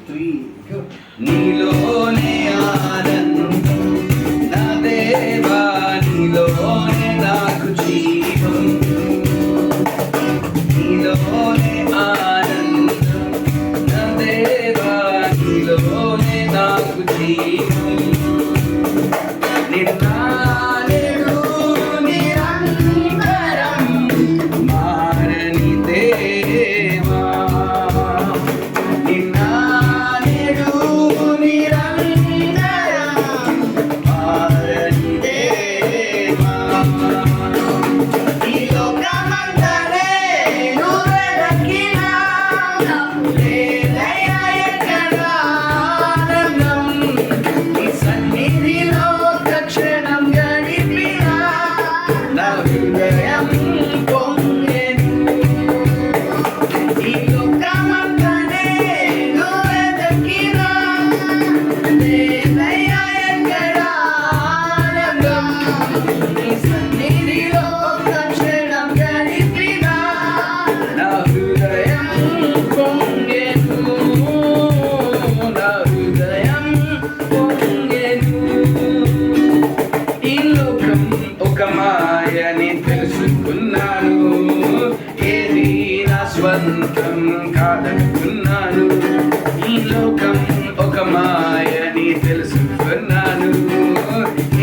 3 నీలోనే ఆనందం నా దేవా నీలోనే నాకు జీవం నీలోనే ఆనందం నా దేవా నీలోనే నాకు జీవం నిన్న తెలుసుకున్నాను ఏది నా స్వంతం కాదనుకున్నాను ఈ లోకం ఒక మాయని తెలుసుకున్నాను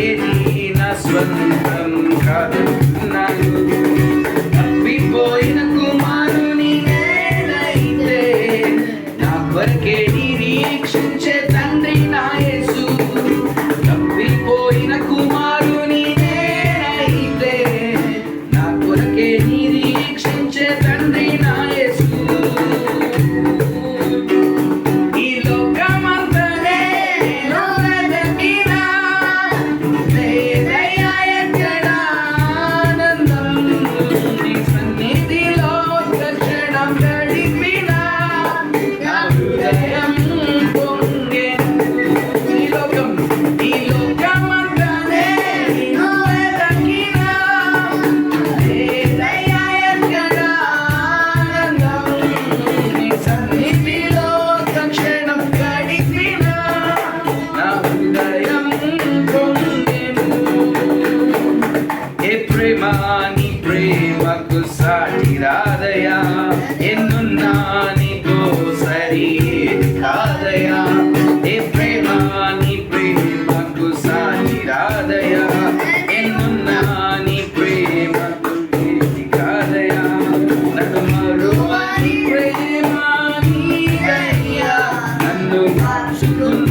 ఏది నా స్వంతం కాదనుకున్నాను తప్పిపోయిన కుమారుని నేనైతే నా కొరకే నిరీక్షించే తండ్రి నా యేసు తప్పిపోయిన కుమారుని నిరీక్షించే తండ్రి నా యేసు ఈ లోకమంతనే వెతికినా లేదయ్యా ఎక్కడ ఆనందం నీ సన్నిధిలో క్షణం గడిపినా నా హృదయం పొంగెను ఈ లోకమంతనే వెతికినా నీ ప్రేమకు సాటి రాదయా ఎన్నున్నా నీతో సరి కాదయా ఏ ప్రేమ నీ ప్రేమకు సాటి రాదయా ఎన్నున్నా నీ ప్రేమకు కాదయా నన్ను మరువని ప్రేమ నీదయ్యా నన్ను మార్చుకున్న